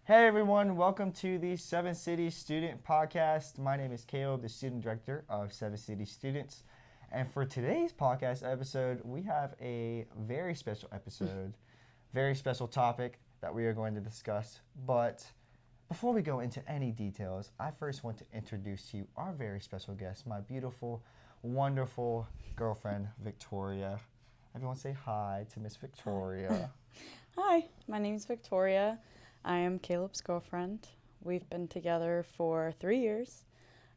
Hey everyone, welcome to the Seven City Student Podcast. My name is Caleb, the student director of Seven City Students. And for today's podcast episode, we have a very special episode, very special topic that we are going to discuss. But before we go into any details, I first want to introduce to you our very special guest, my beautiful, wonderful girlfriend, Victoria. Everyone say hi to Miss Victoria. Hi, my name's Victoria. I am Caleb's girlfriend. We've been together for 3 years,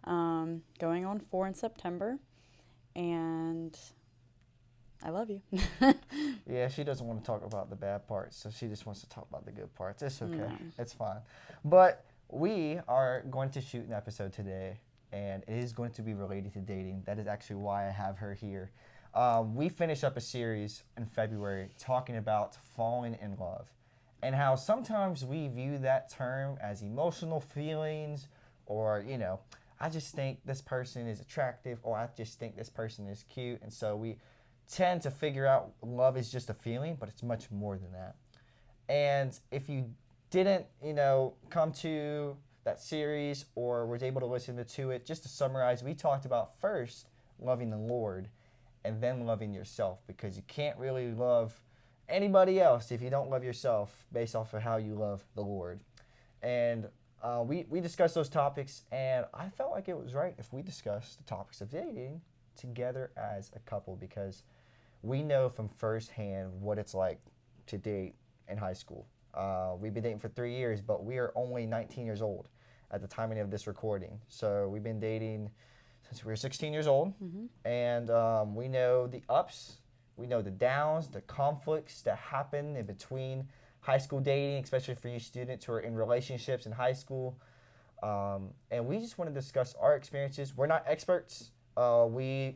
going on 4 in September, and I love you. Yeah, she doesn't want to talk about the bad parts, so she just wants to talk about the good parts. It's okay. No. It's fine. But we are going to shoot an episode today, and it is going to be related to dating. That is actually why I have her here. We finished up a series in February talking about falling in love and how sometimes we view that term as emotional feelings or, I just think this person is attractive or I just think this person is cute. And so we tend to figure out love is just a feeling, but it's much more than that. And if you didn't, come to that series or was able to listen to it, just to summarize, we talked about first loving the Lord and then loving yourself, because you can't really love anybody else if you don't love yourself based off of how you love the Lord. And we discussed those topics, and I felt like it was right if we discussed the topics of dating together as a couple, because we know from firsthand what it's like to date in high school. We've been dating for 3 years, but we are only 19 years old at the timing of this recording. So we've been dating since we were 16 years old, and we know the ups, we know the downs, the conflicts that happen in between high school dating, especially for you students who are in relationships in high school. And we just want to discuss our experiences. We're not experts. You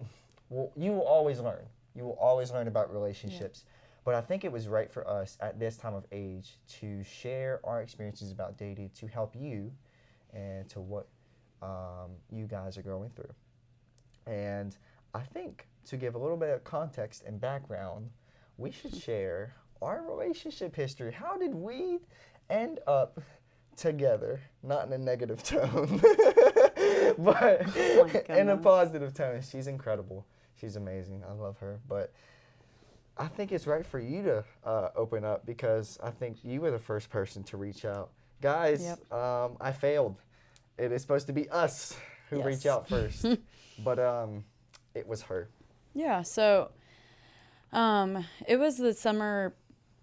will always learn. You will always learn about relationships. Yeah. But I think it was right for us at this time of age to share our experiences about dating to help you and to what you guys are going through. And I think to give a little bit of context and background, we should share our relationship history. How did we end up together? Not in a negative tone, but in a positive tone. She's incredible. She's amazing. I love her. But I think it's right for you to open up, because I think you were the first person to reach out. Guys, Yep. I failed. It is supposed to be us who reach out first, but it was her. Yeah, so it was the summer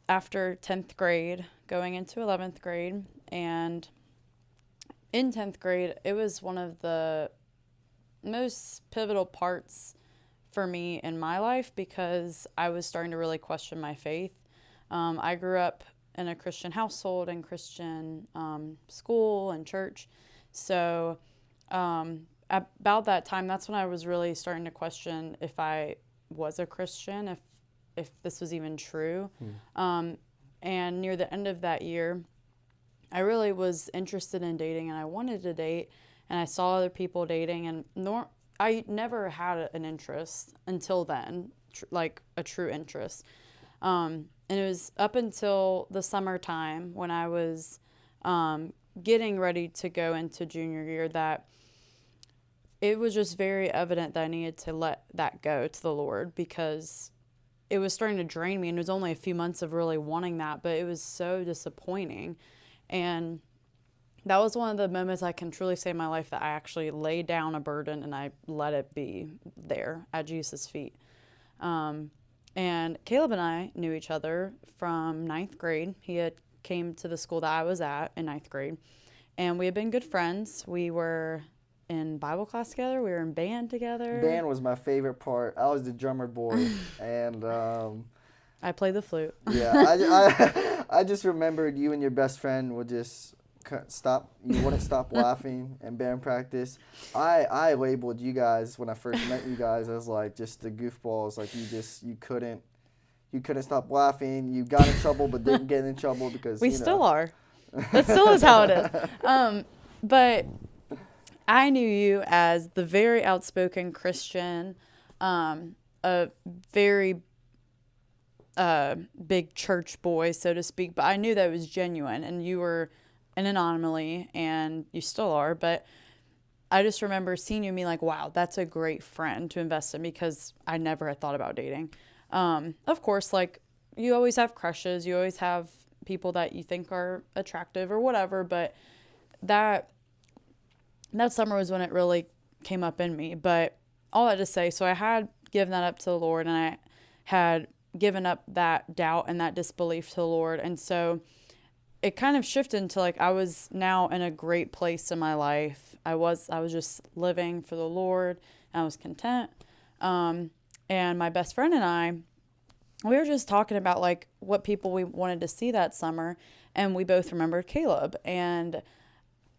after 10th grade, going into 11th grade, and in 10th grade, it was one of the most pivotal parts for me in my life, because I was starting to really question my faith. I grew up in a Christian household and Christian school and church. So about that time, that's when I was really starting to question if I was a Christian, if this was even true. And near the end of that year, I really was interested in dating, and I wanted to date, and I saw other people dating, and I never had an interest until then, like a true interest. And it was up until the summertime when I was getting ready to go into junior year that it was just very evident that I needed to let that go to the Lord, because it was starting to drain me, and it was only a few months of really wanting that, but it was so disappointing. And that was one of the moments I can truly say in my life that I actually laid down a burden and I let it be there at Jesus' feet. And Caleb and I knew each other from 9th grade. He had came to the school that I was at in 9th grade, and we had been good friends. We were in Bible class together. We were in band together. Band was my favorite part. I was the drummer boy, and I played the flute. Yeah, I just remembered you and your best friend would just stop. You wouldn't stop laughing in band practice. I labeled you guys when I first met you guys as like just the goofballs. Like you couldn't stop laughing. You got in trouble but didn't get in trouble because we still are. That still is how it is. But I knew you as the very outspoken Christian, a very big church boy, so to speak, but I knew that it was genuine, and you were an anomaly, and you still are, but I just remember seeing you and being like, wow, that's a great friend to invest in, because I never had thought about dating. Of course, like, you always have crushes, you always have people that you think are attractive or whatever, but that summer was when it really came up in me. But all that to say, so I had given that up to the Lord, and I had given up that doubt and that disbelief to the Lord. And so it kind of shifted into like I was now in a great place in my life. I was just living for the Lord, and I was content. And my best friend and I, we were just talking about like what people we wanted to see that summer, and we both remembered Caleb. And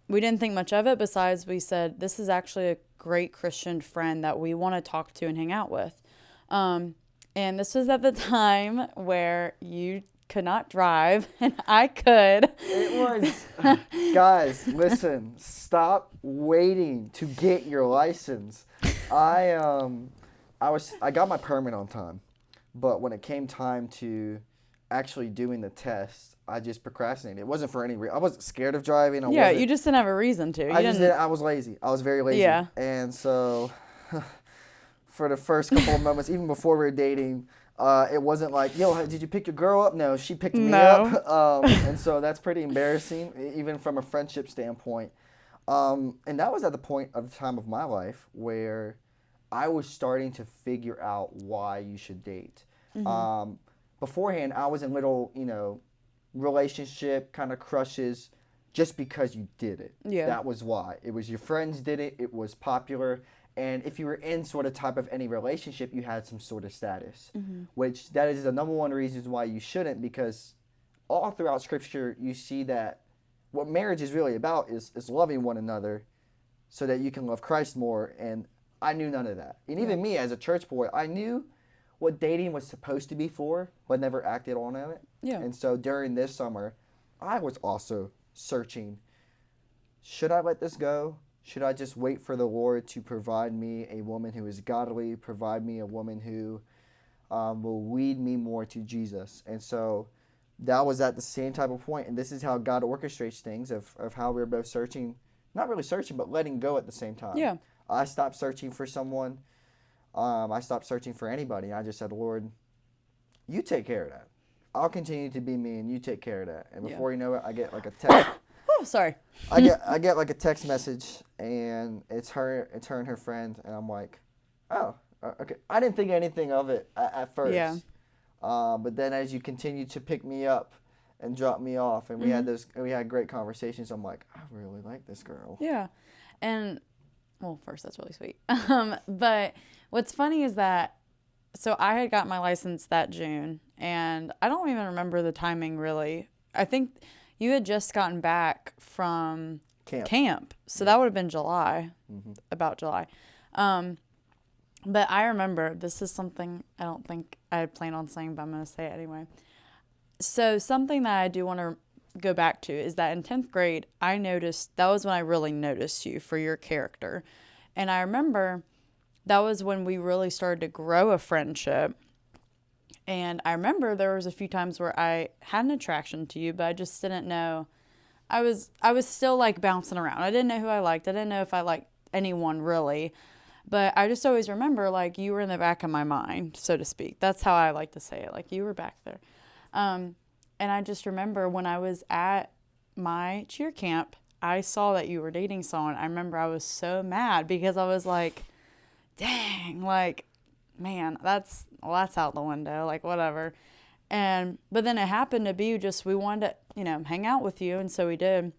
we didn't think much of it, besides we said, this is actually a great Christian friend that we want to talk to and hang out with. And this was at the time where you could not drive and I could. It was, guys, listen, stop waiting to get your license. I got my permit on time, but when it came time to actually doing the test, I just procrastinated. It wasn't for any reason. I wasn't scared of driving. You just didn't have a reason to. I was lazy. I was very lazy. Yeah. And so for the first couple of moments, even before we were dating, it wasn't like, yo, did you pick your girl up? No, she picked me up. And so that's pretty embarrassing, even from a friendship standpoint. And that was at the point of the time of my life where I was starting to figure out why you should date. Mm-hmm. Beforehand, I was in little, relationship kind of crushes just because you did it. Yeah. That was why. It was your friends did it. It was popular. And if you were in sort of type of any relationship, you had some sort of status, mm-hmm. which that is the number one reason why you shouldn't, because all throughout Scripture, you see that what marriage is really about is loving one another so that you can love Christ more. And I knew none of that. And even me as a church boy, I knew what dating was supposed to be for, but never acted on it. Yeah. And so during this summer, I was also searching, should I let this go? Should I just wait for the Lord to provide me a woman who is godly, provide me a woman who will lead me more to Jesus? And so that was at the same type of point. And this is how God orchestrates things of how we're both searching, not really searching, but letting go at the same time. Yeah. I stopped searching for someone. I stopped searching for anybody. I just said, Lord, you take care of that. I'll continue to be me, and you take care of that. And before you know it, I get like a text. Oh, sorry. I get like a text message, and it's her and her friend, and I'm like, oh, okay. I didn't think anything of it at first. Yeah. But then as you continue to pick me up and drop me off, and we had great conversations, I'm like, I really like this girl. Yeah, and well, first that's really sweet. But what's funny is that, so I had got my license that June, and I don't even remember the timing really. I think you had just gotten back from camp. So that would have been July, about July. But I remember, this is something I don't think I had planned on saying, but I'm going to say it anyway. So something that I do want to go back to is that in 10th grade, I noticed, that was when I really noticed you for your character. And I remember that was when we really started to grow a friendship. And I remember there was a few times where I had an attraction to you, but I just didn't know. I was still like bouncing around. I didn't know who I liked. I didn't know if I liked anyone really. But I just always remember like you were in the back of my mind, so to speak. That's how I like to say it. Like you were back there. And I just remember when I was at my cheer camp, I saw that you were dating someone. I remember I was so mad because I was like, dang, like, man, that's out the window, like whatever. But then it happened to be just, we wanted to, hang out with you. And so we did.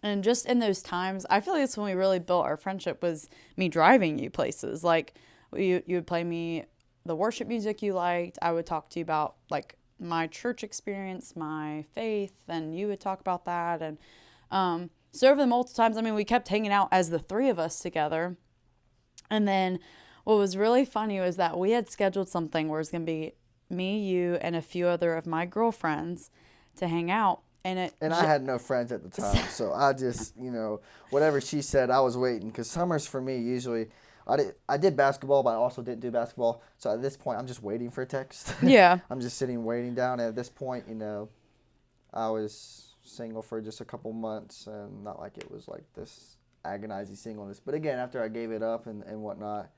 And just in those times, I feel like that's when we really built our friendship, was me driving you places. Like you would play me the worship music you liked. I would talk to you about like my church experience, my faith, and you would talk about that. And so over the multiple times, we kept hanging out as the three of us together. And then what was really funny was that we had scheduled something where it was going to be me, you, and a few other of my girlfriends to hang out. And I had no friends at the time, so I just, whatever she said, I was waiting. Because summers for me, usually, I did basketball, but I also didn't do basketball. So at this point, I'm just waiting for a text. Yeah. I'm just sitting waiting down. And at this point, I was single for just a couple months, and not like it was like this agonizing singleness. But again, after I gave it up and whatnot,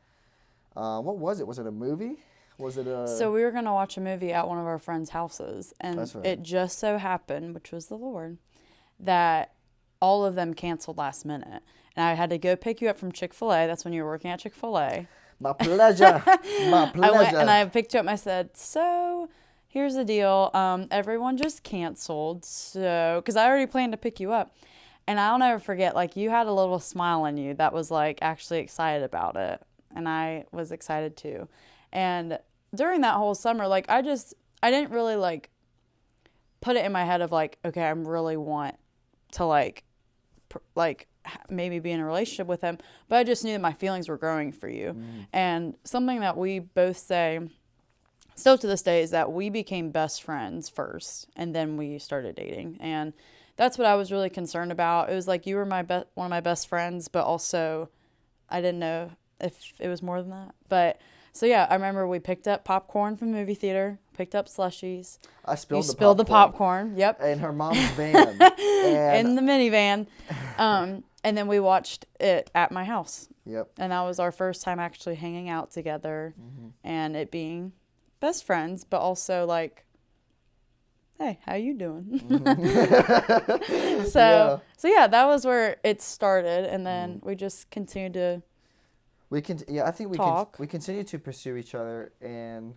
what was it? Was it a movie? Was it a... So we were going to watch a movie at one of our friends' houses, and That's right. it just so happened, which was the Lord, that all of them canceled last minute. And I had to go pick you up from Chick-fil-A. That's when you were working at Chick-fil-A. My pleasure. My pleasure. I went and I picked you up and I said, so here's the deal. Everyone just canceled. So, because I already planned to pick you up. And I'll never forget, like, you had a little smile on you that was, like, actually excited about it. And I was excited too. And during that whole summer, like, I didn't really, like, put it in my head of, like, okay, I really want to, like, maybe be in a relationship with him. But I just knew that my feelings were growing for you. And something that we both say still to this day is that we became best friends first, and then we started dating. And that's what I was really concerned about. It was like you were one of my best friends, but also I didn't know if it was more than that. But so yeah, I remember we picked up popcorn from the movie theater, picked up slushies. I spilled You spilled the popcorn. Yep. in her mom's van. In the minivan. And then we watched it at my house. Yep. And that was our first time actually hanging out together and it being best friends, but also like, hey, how you doing? So yeah, that was where it started. And then we just continued to I think talk. We continued to pursue each other, and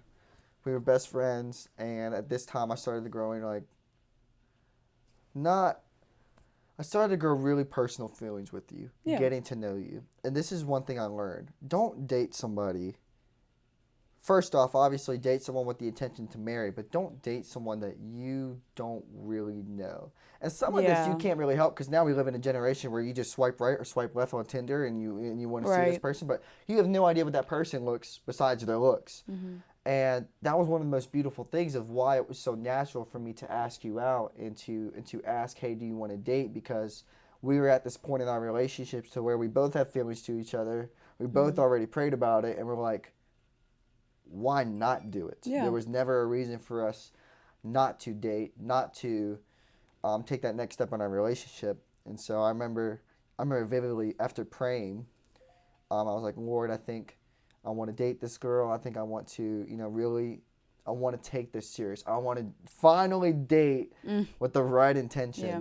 we were best friends. And at this time, I started growing I started to grow really personal feelings with you, getting to know you. And this is one thing I learned: don't date somebody. First off, obviously, date someone with the intention to marry, but don't date someone that you don't really know. And some of this you can't really help, because now we live in a generation where you just swipe right or swipe left on Tinder and you want to see this person, but you have no idea what that person looks besides their looks. And that was one of the most beautiful things of why it was so natural for me to ask you out and to ask, hey, do you want to date? Because we were at this point in our relationships to where we both have feelings to each other. We both already prayed about it, and we're like, why not do it? Yeah. There was never a reason for us not to date, not to take that next step in our relationship. And so I remember vividly after praying, I was like, Lord, I think I want to date this girl. I think I want to, I want to take this serious. I want to finally date with the right intention. Yeah.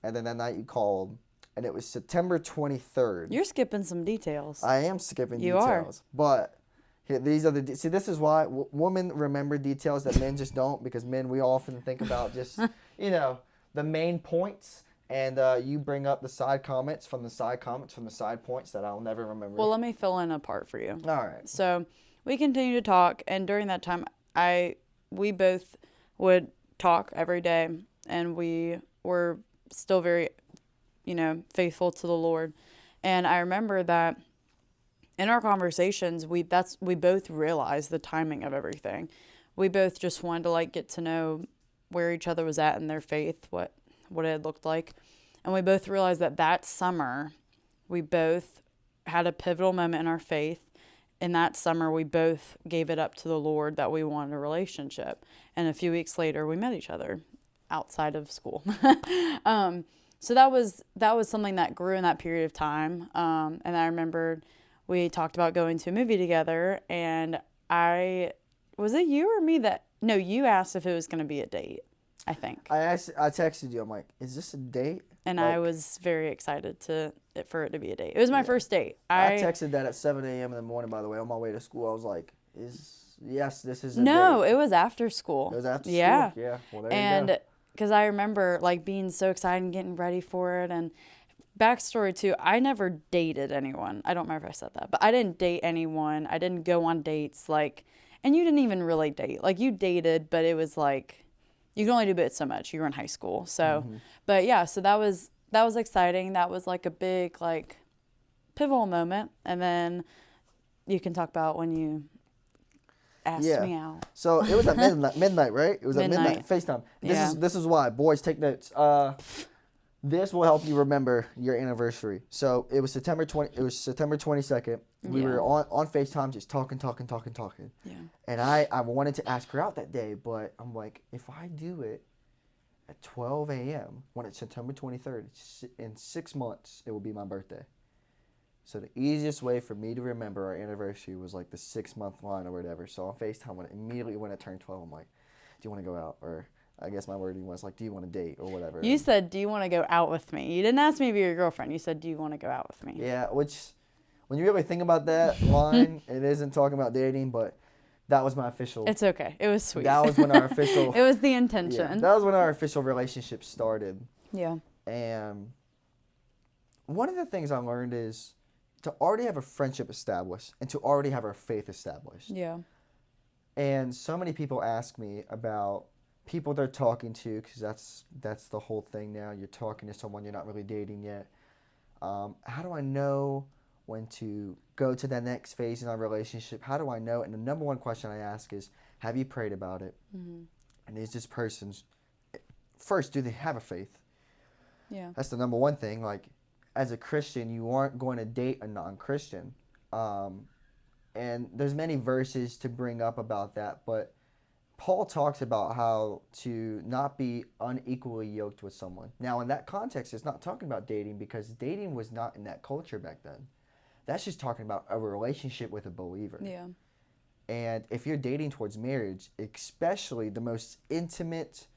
And then that night you called, and it was September 23rd. You're skipping some details. I am skipping You details. But these are see, this is why women remember details that men just don't, because men, we often think about just, the main points. And you bring up the side comments from the side points that I'll never remember. Well, let me fill in a part for you. All right. So we continued to talk, and during that time, we both would talk every day, and we were still very, faithful to the Lord. And I remember that in our conversations, we both realized the timing of everything. We both just wanted to get to know where each other was at in their faith, what it had looked like. And we both realized that summer, we both had a pivotal moment in our faith. In that summer, we both gave it up to the Lord that we wanted a relationship. And a few weeks later, we met each other outside of school. So that was something that grew in that period of time. And I remembered we talked about going to a movie together, and was it you or me no, you asked if it was going to be a date, I think. I texted you. I'm like, is this a date? And I was very excited for it to be a date. It was my first date. I texted that at 7 a.m. in the morning, by the way, on my way to school. I was like, this is a date. No, it was after school. It was after school? Yeah. Yeah. Well, there you go. And because I remember being so excited and getting ready for it. And backstory too, I never dated anyone. I don't remember if I said that, but I didn't date anyone. I didn't go on dates. And you didn't even really date. You dated, but it was you can only do it so much. You were in high school. So, but yeah, so that was exciting. That was a big, pivotal moment. And then you can talk about when you asked me out. So it was at midnight, right? It was at midnight. FaceTime. This is why. Boys, take notes. This will help you remember your anniversary. So it was September 22nd. We were on FaceTime just talking. Yeah. And I wanted to ask her out that day, but I'm like, if I do it at 12 a.m. when it's September 23rd. In 6 months, it will be my birthday. So the easiest way for me to remember our anniversary was like the 6-month line or whatever. So on FaceTime, immediately when I turned 12, I'm like, do you want to go out? Or I guess my wording was like, do you want to date or whatever? You said, do you want to go out with me? You didn't ask me to be your girlfriend. You said, do you want to go out with me? Yeah, which when you really think about that line, it isn't talking about dating, but that was my official. It's okay. It was sweet. That was when our official. It was the intention. Yeah, that was when our official relationship started. Yeah. And one of the things I learned is to already have a friendship established and to already have our faith established. Yeah. And so many people ask me about people they're talking to, because that's the whole thing now. You're talking to someone you're not really dating yet. How do I know when to go to that next phase in our relationship? How do I know? And the number one question I ask is, have you prayed about it? Mm-hmm. And is this person's, first, do they have a faith? Yeah. That's the number one thing. Like, as a Christian, you aren't going to date a non-Christian. And there's many verses to bring up about that, but Paul talks about how to not be unequally yoked with someone. Now, in that context, it's not talking about dating, because dating was not in that culture back then. That's just talking about a relationship with a believer. Yeah. And if you're dating towards marriage, especially the most intimate,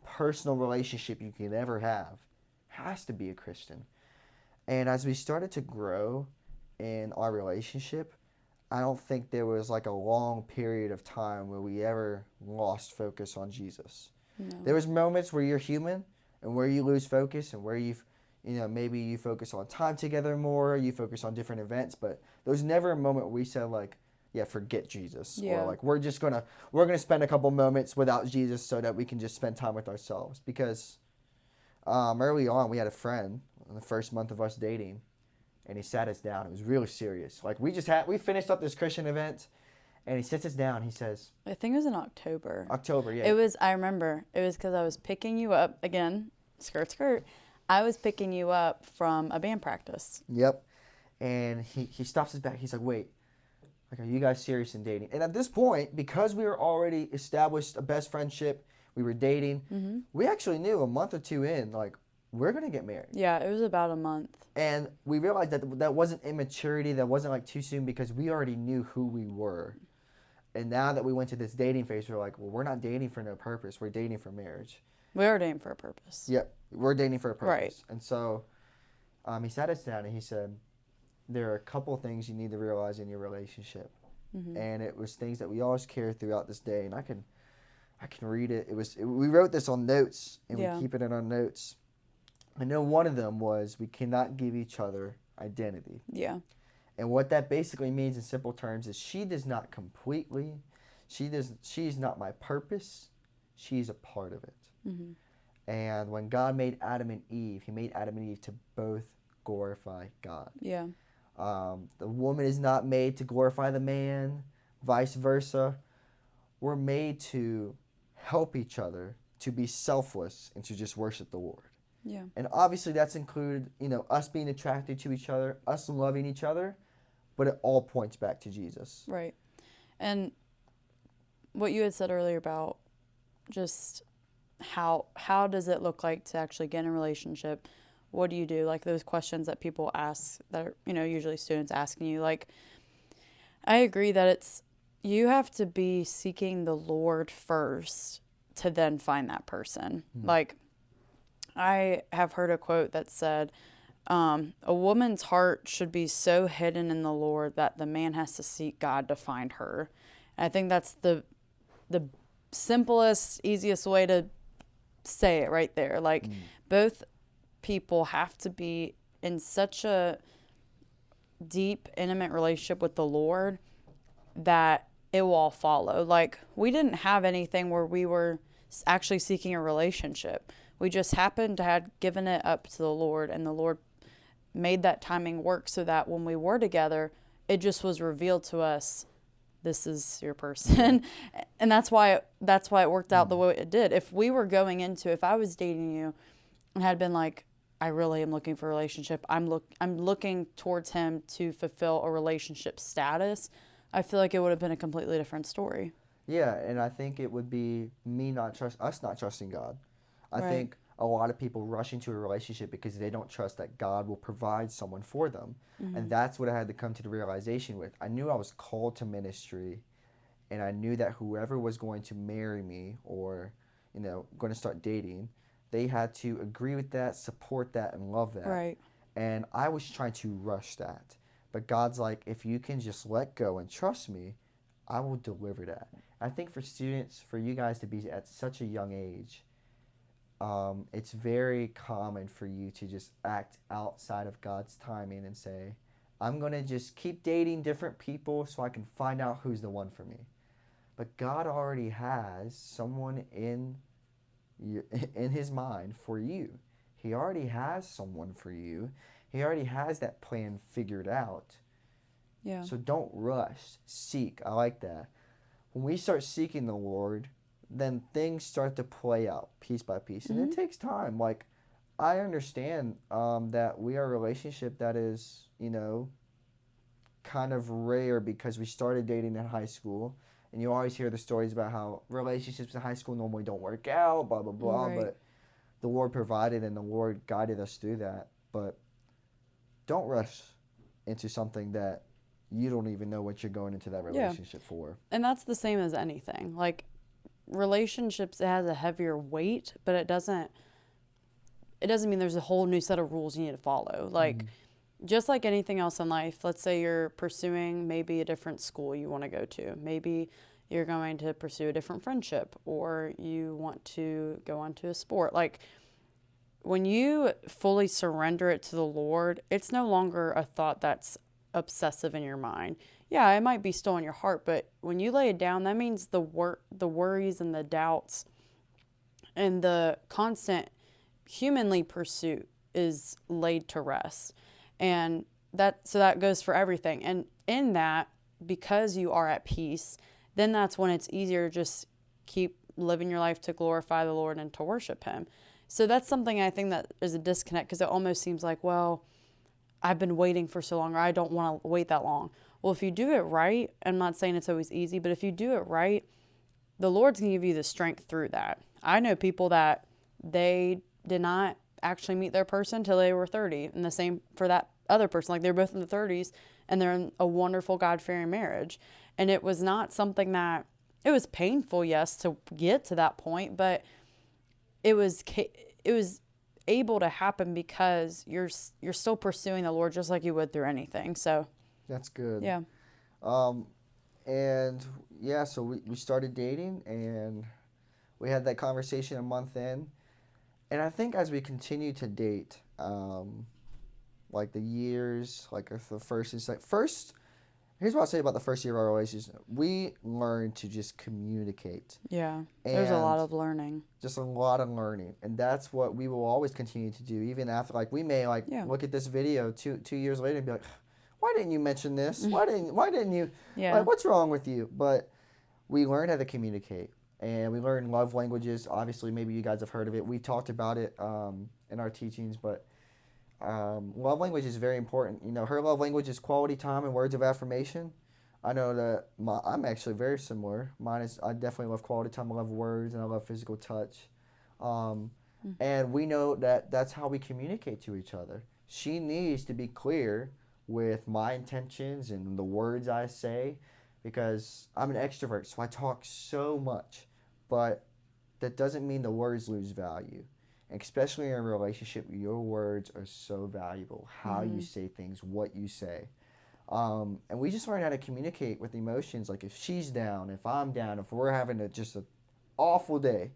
personal relationship you can ever have, has to be a Christian. And as we started to grow in our relationship, I don't think there was like a long period of time where we ever lost focus on Jesus. No. There was moments where you're human and where you lose focus and where maybe you focus on time together more, you focus on different events, but there was never a moment where we said like, yeah, forget Jesus. Yeah. Or like, we're gonna spend a couple moments without Jesus so that we can just spend time with ourselves. Because early on, we had a friend in the first month of us dating, and he sat us down. It was really serious. Like, we finished up this Christian event, and he sits us down. He says, I think it was in October. October, yeah. I remember. It was because I was picking you up, again, skirt, skirt. I was picking you up from a band practice. Yep. And he stops us back. He's like, wait, like, are you guys serious in dating? And at this point, because we were already established a best friendship, we were dating, mm-hmm. we actually knew a month or two in, like, we're going to get married. Yeah, it was about a month. And we realized that wasn't immaturity, that wasn't like too soon, because we already knew who we were. And now that we went to this dating phase, we're like, well, we're not dating for no purpose. We're dating for marriage. We are dating for a purpose. Yep, we're dating for a purpose. Right. And so he sat us down and he said, there are a couple things you need to realize in your relationship. Mm-hmm. And it was things that we always carry throughout this day. And I can read it. We wrote this on notes, and we keep it in our notes. I know one of them was, we cannot give each other identity. Yeah. And what that basically means in simple terms is she's not my purpose. She's a part of it. Mm-hmm. And when God made Adam and Eve, he made Adam and Eve to both glorify God. Yeah. The woman is not made to glorify the man, vice versa. We're made to help each other, to be selfless, and to just worship the Lord. Yeah. And obviously that's included, us being attracted to each other, us loving each other, but it all points back to Jesus. Right. And what you had said earlier about just how does it look like to actually get in a relationship? What do you do? Like those questions that people ask that are, usually students asking you. Like, I agree that you have to be seeking the Lord first to then find that person. Mm-hmm. Like, I have heard a quote that said, a woman's heart should be so hidden in the Lord that the man has to seek God to find her. And I think that's the simplest, easiest way to say it right there. Like, both people have to be in such a deep, intimate relationship with the Lord that it will all follow. Like, we didn't have anything where we were actually seeking a relationship. We just happened to have given it up to the Lord, and the Lord made that timing work so that when we were together, it just was revealed to us, this is your person. And that's why it worked out the way it did. If I was dating you and had been like, I really am looking for a relationship, I'm looking towards him to fulfill a relationship status, I feel like it would have been a completely different story. Yeah, and I think it would be us not trusting God. I Right. think a lot of people rush into a relationship because they don't trust that God will provide someone for them. And Mhm. that's what I had to come to the realization with. I knew I was called to ministry, and I knew that whoever was going to marry me or, going to start dating, they had to agree with that, support that, and love that. Right. And I was trying to rush that. But God's like, if you can just let go and trust me, I will deliver that. I think for students, for you guys to be at such a young age, it's very common for you to just act outside of God's timing and say, I'm going to just keep dating different people so I can find out who's the one for me. But God already has someone in his mind for you. He already has someone for you. He already has that plan figured out. Yeah. So don't rush. Seek. I like that. When we start seeking the Lord, then things start to play out piece by piece. And it Mhm. takes time. Like, I understand that we are a relationship that is, kind of rare because we started dating in high school. And you always hear the stories about how relationships in high school normally don't work out, blah, blah, blah. Right. But the Lord provided and the Lord guided us through that. But don't rush into something that you don't even know what you're going into that Yeah. relationship for. And that's the same as anything. Like relationships, it has a heavier weight, but it doesn't mean there's a whole new set of rules you need to follow. Like just like anything else in life, let's say you're pursuing maybe a different school you want to go to. Maybe you're going to pursue a different friendship or you want to go on to a sport. Like when you fully surrender it to the Lord, it's no longer a thought that's obsessive in your mind. Yeah, it might be still in your heart, but when you lay it down, that means the worries and the doubts and the constant humanly pursuit is laid to rest. And that goes for everything. And in that, because you are at peace, then that's when it's easier to just keep living your life to glorify the Lord and to worship him. So that's something I think that is a disconnect because it almost seems like, well, I've been waiting for so long or I don't want to wait that long. Well, if you do it right, I'm not saying it's always easy, but if you do it right, the Lord's going to give you the strength through that. I know people that they did not actually meet their person till they were 30, and the same for that other person. Like they're both in the 30s and they're in a wonderful God-fearing marriage. And it was not something that it was painful, yes, to get to that point, but it was able to happen because you're still pursuing the Lord just like you would through anything. So, That's good. yeah. Um, and yeah, so we started dating and we had that conversation a month in. And I think as we continue to date, like the years, like if the first is like first, here's what I'll say about the first year of our relationship. We learned to just communicate Yeah. There's a lot and of learning. just a lot of learning. And that's what we will always continue to do, even after like we may like Yeah. look at this video two years later and be like, why didn't you mention this? Why didn't you Yeah. like what's wrong with you? But we learned how to communicate and we learned love languages. Obviously, maybe you guys have heard of it. We talked about it in our teachings, but love language is very important. Her love language is quality time and words of affirmation. I know that I'm actually very similar. Mine is I definitely love quality time. I love words and I love physical touch. Um, and we know that that's how we communicate to each other. She needs to be clear with my intentions and the words I say because I'm an extrovert, so I talk so much. But that doesn't mean the words lose value. Especially in a relationship, your words are so valuable. How you say things, what you say. And we just learn how to communicate with emotions. Like if she's down, if I'm down, if we're having just an awful day,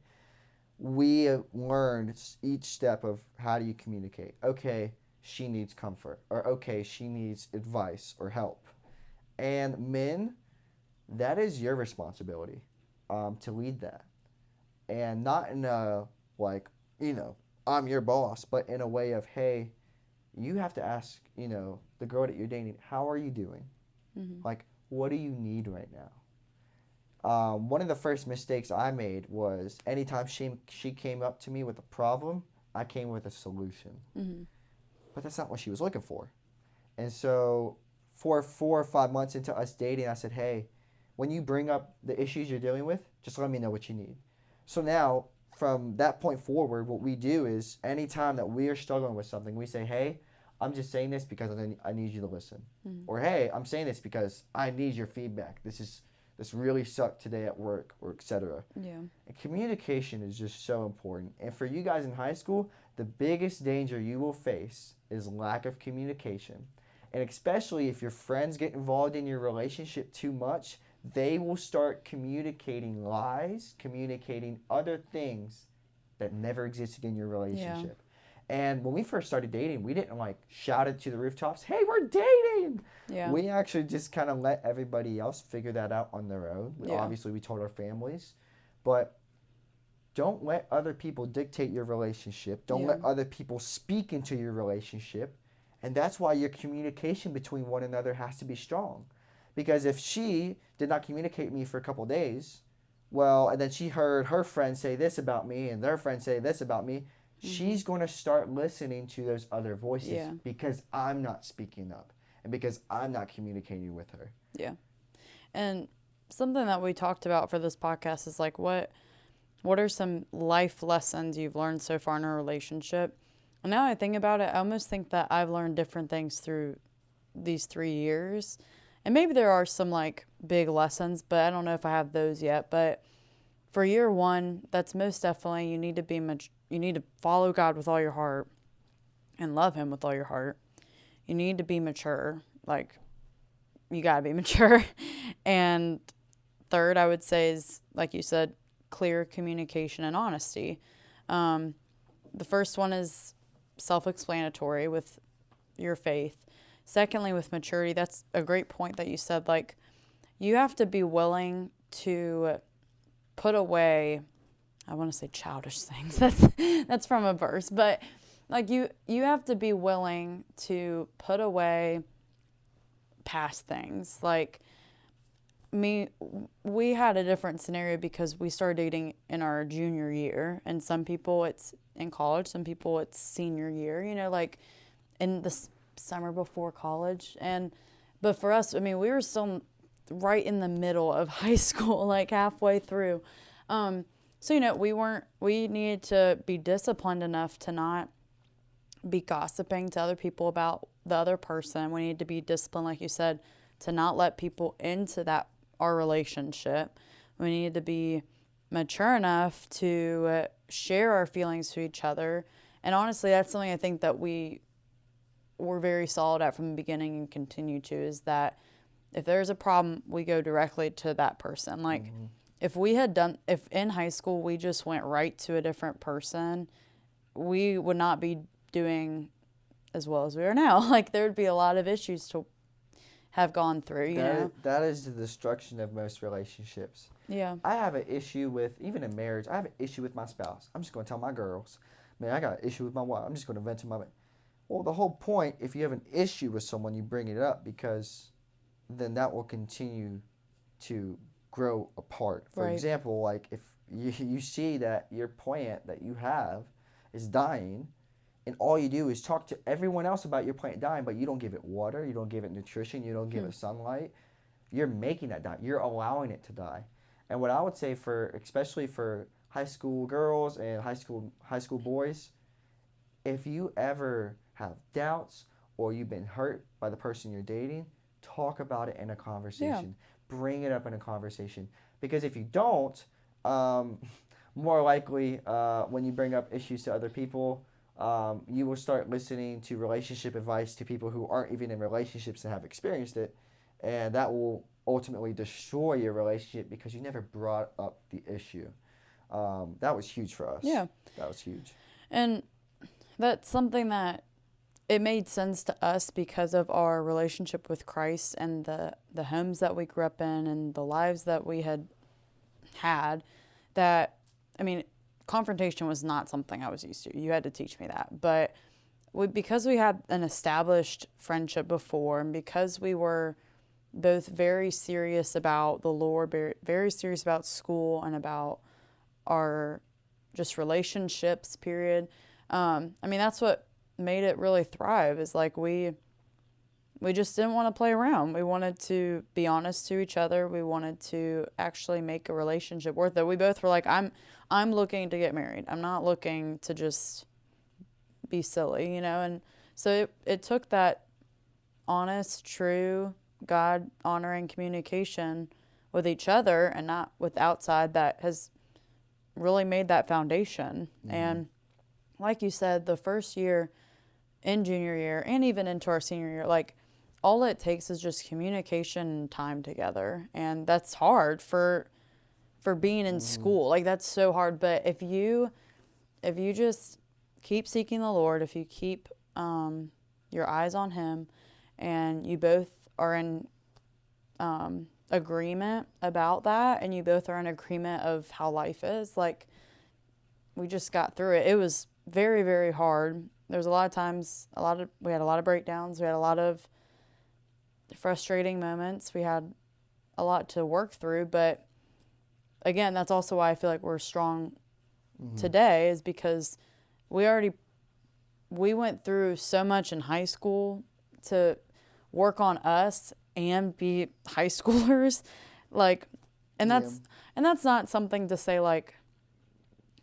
we learned each step of how do you communicate. Okay, she needs comfort. Or okay, she needs advice or help. And men, that is your responsibility to lead that. And not in a like I'm your boss, but in a way of hey, you have to ask the girl that you're dating, how are you doing? Like, what do you need right now? One of the first mistakes I made was anytime she came up to me with a problem, I came with a solution. But that's not what she was looking for. And so, for 4 or 5 months into us dating, I said, hey, when you bring up the issues you're dealing with, just let me know what you need. So now, from that point forward, what we do is anytime that we are struggling with something, we say, hey, I'm just saying this because I need you to listen. Mm-hmm. Or, hey, I'm saying this because I need your feedback. This really sucked today at work, or etc. Yeah. And communication is just so important. And for you guys in high school, the biggest danger you will face is lack of communication. And especially if your friends get involved in your relationship too much, they will start communicating lies, communicating other things that never existed in your relationship. And when we first started dating, we didn't like shout it to the rooftops, hey, we're dating. Yeah. We actually just kind of let everybody else figure that out on their own. Yeah. Obviously, we told our families, but don't let other people dictate your relationship. Don't let other people speak into your relationship. And that's why your communication between one another has to be strong. Because if she did not communicate with me for a couple of days, well, and then she heard her friends say this about me and their friends say this about me, she's going to start listening to those other voices because I'm not speaking up and because I'm not communicating with her. Yeah. And something that we talked about for this podcast is like, what are some life lessons you've learned so far in a relationship? And now I think about it, I almost think that I've learned different things through these 3 years. And maybe there are some like big lessons, but I don't know if I have those yet. But for year 1, that's most definitely you need to follow God with all your heart and love him with all your heart. You need to be mature. Like, you got to be mature. And third, I would say is, like you said, clear communication and honesty. The first one is self-explanatory with your faith. Secondly, with maturity, that's a great point that you said. Like, you have to be willing to put away, I want to say childish things. That's from a verse, but like you have to be willing to put away past things. Like we had a different scenario because we started dating in our junior year, and some people it's in college, some people it's senior year, like in the summer before college. But for us, I mean, we were still right in the middle of high school, like halfway through. So, we needed to be disciplined enough to not be gossiping to other people about the other person. We need to be disciplined, like you said, to not let people into our relationship. We needed to be mature enough to share our feelings to each other. And honestly, that's something I think that we were very solid at from the beginning and continue to, is that if there's a problem, we go directly to that person. Like, if in high school we just went right to a different person, we would not be doing as well as we are now. Like, there would be a lot of issues to have gone through, That is the destruction of most relationships. Yeah. I have an issue with, even in marriage, I have an issue with my spouse. I'm just going to tell my girls, man, I got an issue with my wife. I'm just going to vent to my wife. Well, the whole point, if you have an issue with someone, you bring it up, because then that will continue to grow apart. For example, like if you see that your plant that you have is dying, and all you do is talk to everyone else about your plant dying, but you don't give it water, you don't give it nutrition, you don't give it sunlight, you're making that die. You're allowing it to die. And what I would say especially for high school girls and high school boys, if you ever have doubts or you've been hurt by the person you're dating, talk about it in a conversation. Bring it up in a conversation. Because if you don't, more likely when you bring up issues to other people, you will start listening to relationship advice to people who aren't even in relationships and have experienced it. And that will ultimately destroy your relationship because you never brought up the issue. That was huge for us. Yeah. That was huge. And that's something that it made sense to us because of our relationship with Christ and the homes that we grew up in and the lives that we had, that, I mean, confrontation was not something I was used to. You had to teach me that. But because we had an established friendship before, and because we were both very serious about the Lord, very, very serious about school and about our just relationships, period. I mean, that's what made it really thrive, is like we we just didn't want to play around. We wanted to be honest to each other. We wanted to actually make a relationship worth it. We both were like, I'm looking to get married. I'm not looking to just be silly, And so it took that honest, true, God honoring communication with each other and not with outside that has really made that foundation. And like you said, the first year in junior year and even into our senior year, like all it takes is just communication and time together. And that's hard for being in school. Like that's so hard. But if you just keep seeking the Lord, if you keep your eyes on him and you both are in agreement about that and you both are in agreement of how life is, like we just got through it. It was very, very hard. There was a lot of times, we had a lot of breakdowns. We had a lot of frustrating moments. We had a lot to work through. But again, that's also why I feel like we're strong today, is because we went through so much in high school to work on us and be high schoolers. Like, and that's not something to say like,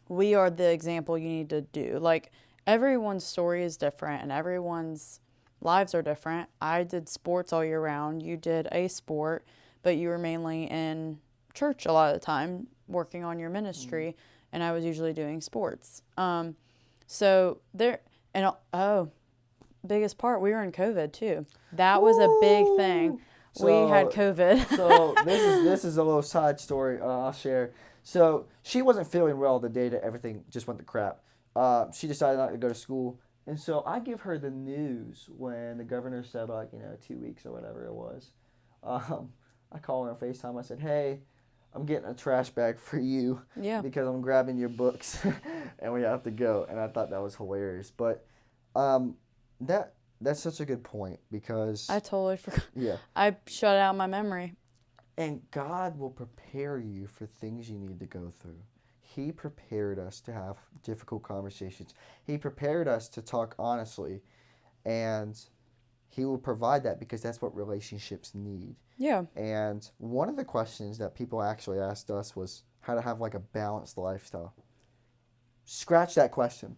we are the example you need to do. Like, everyone's story is different and everyone's lives are different. I did sports all year round. You did a sport, but you were mainly in church a lot of the time, working on your ministry, and I was usually doing sports. So there, and biggest part, we were in COVID too. That was a big thing. We had COVID. So this is a little side story I'll share. So she wasn't feeling well the day that everything just went to crap. She decided not to go to school. And so I give her the news when the governor said 2 weeks or whatever it was. I call her on FaceTime. I said, hey, I'm getting a trash bag for you because I'm grabbing your books and we have to go. And I thought that was hilarious. But that's such a good point because I totally forgot. Yeah. I shut out my memory. And God will prepare you for things you need to go through. He prepared us to have difficult conversations. He prepared us to talk honestly. And he will provide that because that's what relationships need. Yeah. And one of the questions that people actually asked us was how to have like a balanced lifestyle. Scratch that question.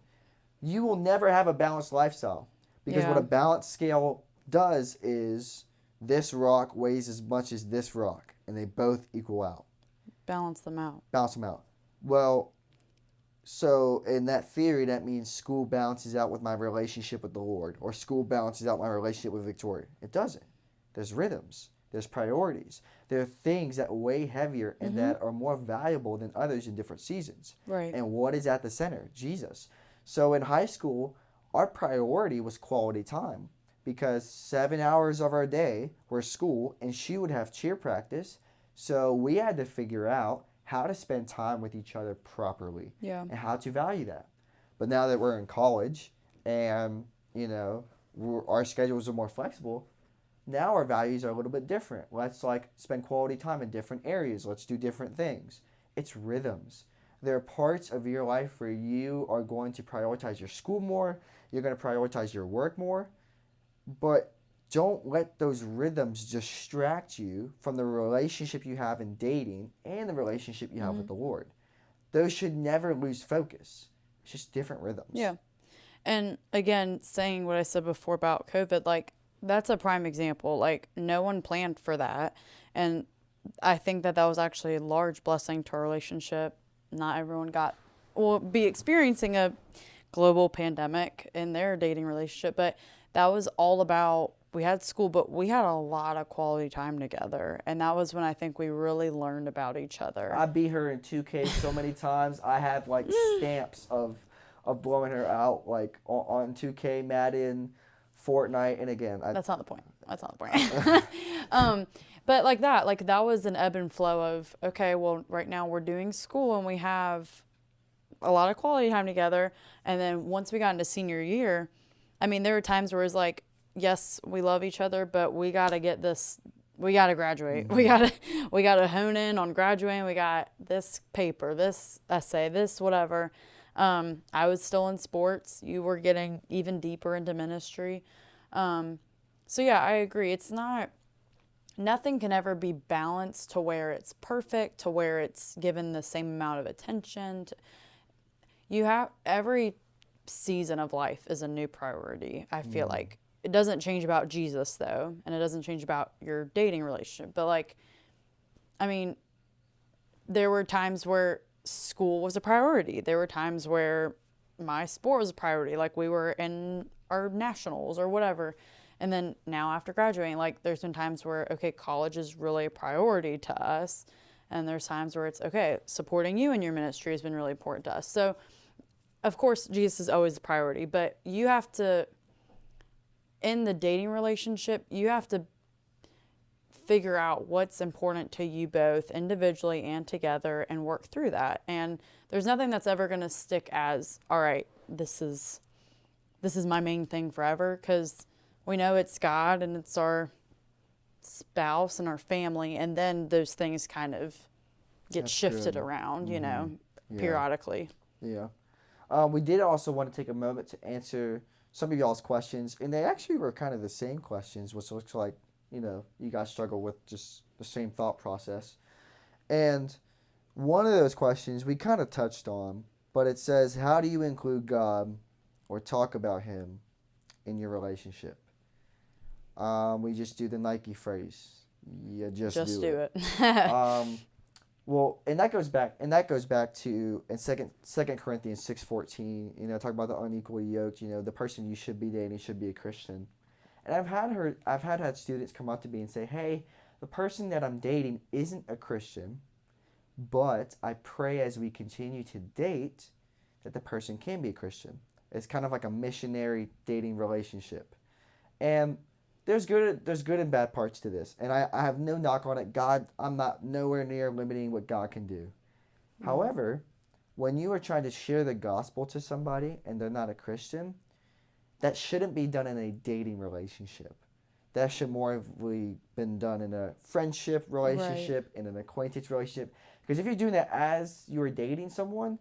You will never have a balanced lifestyle because what a balanced scale does is this rock weighs as much as this rock and they both equal out. Balance them out. Well, so in that theory, that means school balances out with my relationship with the Lord, or school balances out my relationship with Victoria. It doesn't. There's rhythms. There's priorities. There are things that weigh heavier and that are more valuable than others in different seasons. Right. And what is at the center? Jesus. So in high school, our priority was quality time because 7 hours of our day were school and she would have cheer practice. So we had to figure out how to spend time with each other properly and how to value that. But now that we're in college and, our schedules are more flexible, now our values are a little bit different. Let's spend quality time in different areas. Let's do different things. It's rhythms. There are parts of your life where you are going to prioritize your school more. You're going to prioritize your work more. But don't let those rhythms distract you from the relationship you have in dating and the relationship you have with the Lord. Those should never lose focus. It's just different rhythms. Yeah. And again, saying what I said before about COVID, that's a prime example. No one planned for that. And I think that was actually a large blessing to our relationship. Not everyone will be experiencing a global pandemic in their dating relationship, but that was all about, we had school, but we had a lot of quality time together. And that was when I think we really learned about each other. I beat her in 2K so many times. I have stamps of blowing her out on 2K, Madden, Fortnite, and again. That's not the point. But that was an ebb and flow of, okay, well, right now we're doing school and we have a lot of quality time together. And then once we got into senior year, there were times where it was yes, we love each other, but we got to get this, we got to graduate. We got to hone in on graduating. We got this paper, this essay, this whatever. I was still in sports. You were getting even deeper into ministry. So yeah, I agree. It's not, nothing can ever be balanced to where it's perfect, to where it's given the same amount of attention. You have, every season of life is a new priority. I feel like it doesn't change about Jesus though, and it doesn't change about your dating relationship. But like, I mean, there were times where school was a priority. There were times where my sport was a priority, like we were in our nationals or whatever. And then now after graduating, like there's been times where, okay, college is really a priority to us. And there's times where it's, okay, supporting you in your ministry has been really important to us. So, of course, Jesus is always a priority, but you have to, in the dating relationship, you have to figure out what's important to you both individually and together and work through that. And there's nothing that's ever going to stick as, all right, this is my main thing forever, because we know it's God and it's our spouse and our family, and then those things kind of get That's shifted good. around, you know, Yeah. periodically. Yeah. We did also want to take a moment to answer some of y'all's questions, and they actually were kind of the same questions, which looks like, you know, you guys struggle with just the same thought process. And one of those questions we kind of touched on, but it says, how do you include God or talk about Him in your relationship? We just do the Nike phrase. You just do it. Well, and that goes back to in second Corinthians 6:14, you know, talk about the unequally yoked, you know, the person you should be dating should be a Christian. And I've had students come up to me and say, "Hey, the person that I'm dating isn't a Christian, but I pray as we continue to date that the person can be a Christian." It's kind of like a missionary dating relationship. And there's good and bad parts to this, and I have no knock on it. God, I'm not nowhere near limiting what God can do. However, when you are trying to share the gospel to somebody and they're not a Christian, that shouldn't be done in a dating relationship. That should more have been done in a friendship relationship, in an acquaintance relationship. Because if you're doing that as you're dating someone,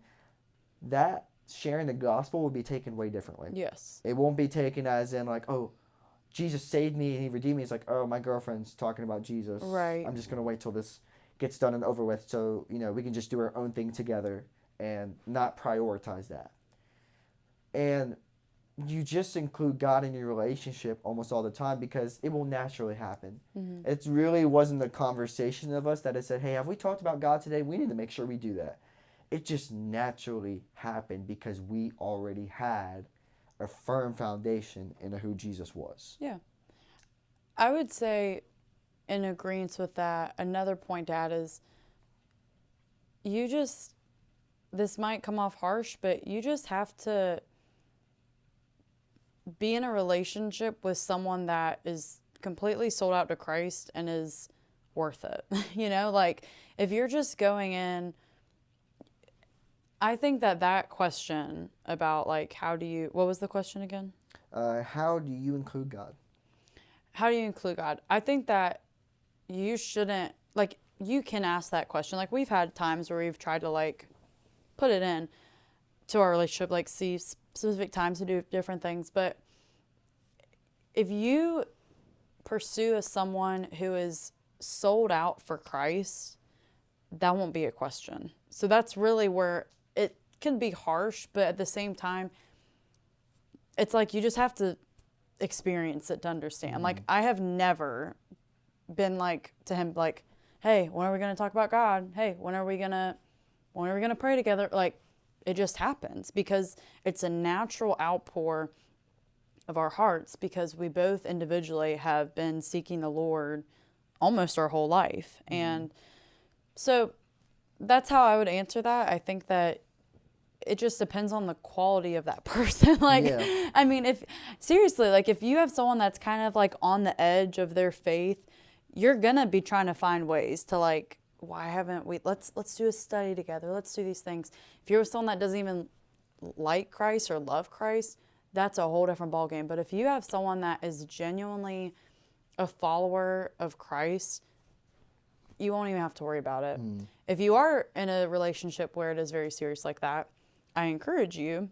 that sharing the gospel will be taken way differently. Yes. It won't be taken as in like, oh, Jesus saved me and He redeemed me. It's like, oh, my girlfriend's talking about Jesus. Right. I'm just going to wait till this gets done and over with so, you know, we can just do our own thing together and not prioritize that. And you just include God in your relationship almost all the time because it will naturally happen. Mm-hmm. It really wasn't the conversation of us that had said, hey, have we talked about God today? We need to make sure we do that. It just naturally happened because we already had a firm foundation in who Jesus was. Yeah. I would say, in agreement with that, another point to add is this might come off harsh, but you just have to be in a relationship with someone that is completely sold out to Christ and is worth it. You know, like if you're just going in, I think that question about like, what was the question again? How do you include God? How do you include God? I think that you shouldn't, like, you can ask that question. Like, we've had times where we've tried to, like, put it in to our relationship, like, see specific times to do different things. But if you pursue someone who is sold out for Christ, that won't be a question. So that's really where it can be harsh, but at the same time, it's like you just have to experience it to understand. Mm-hmm. Like, I have never been like to him, like, hey, when are we going to talk about God? Hey, when are we going to pray together? Like, it just happens because it's a natural outpour of our hearts because we both individually have been seeking the Lord almost our whole life. Mm-hmm. And so that's how I would answer that. I think that it just depends on the quality of that person. Like, yeah. I mean, if you have someone that's kind of like on the edge of their faith, you're going to be trying to find ways to like, why haven't we, let's do a study together. Let's do these things. If you're with someone that doesn't even like Christ or love Christ, that's a whole different ballgame. But if you have someone that is genuinely a follower of Christ, you won't even have to worry about it. Mm. If you are in a relationship where it is very serious like that, I encourage you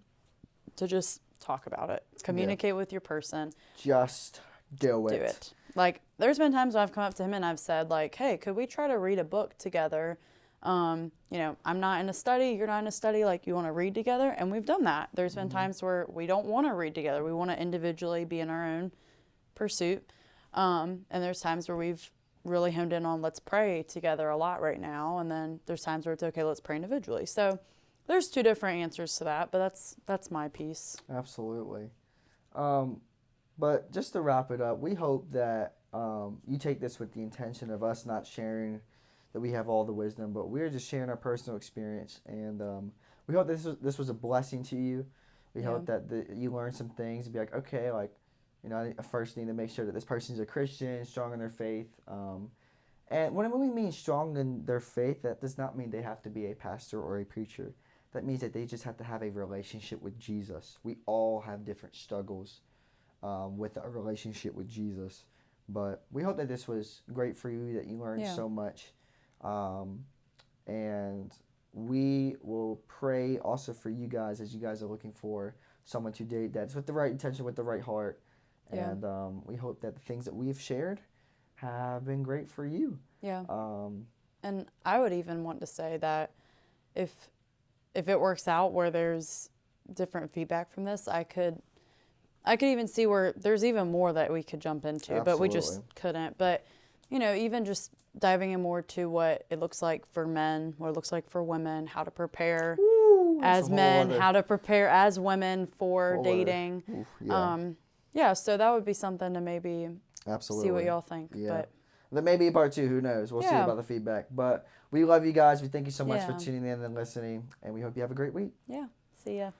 to just talk about it. Communicate with your person. Just do do it. it. Like, there's been times when I've come up to him and I've said, like, hey, could we try to read a book together? You know, I'm not in a study, you're not in a study, like, you want to read together? And we've done that. There's been times where we don't want to read together. We want to individually be in our own pursuit. And there's times where we've really honed in on let's pray together a lot right now. And then there's times where it's okay, let's pray individually. So there's two different answers to that, but that's my piece. Absolutely. But just to wrap it up, we hope that you take this with the intention of us not sharing that we have all the wisdom, but we're just sharing our personal experience. And we hope this was a blessing to you. We hope that you learn some things and be like, okay, like, you know, I first need to make sure that this person's a Christian, strong in their faith. And when we mean strong in their faith, that does not mean they have to be a pastor or a preacher. That means that they just have to have a relationship with Jesus. We all have different struggles with a relationship with Jesus. But we hope that this was great for you, that you learned so much. And we will pray also for you guys as you guys are looking for someone to date that's with the right intention, with the right heart. Yeah. And we hope that the things that we've shared have been great for you. Yeah. And I would even want to say that if it works out where there's different feedback from this, I could even see where there's even more that we could jump into, Absolutely. but we just couldn't. But, you know, even just diving in more to what it looks like for men, what it looks like for women, how to prepare as men, how to prepare as women for dating. Yeah, so that would be something to maybe see what y'all think. Yeah. But there may be a part 2, who knows? We'll see about the feedback. But we love you guys. We thank you so much for tuning in and listening, and we hope you have a great week. Yeah, see ya.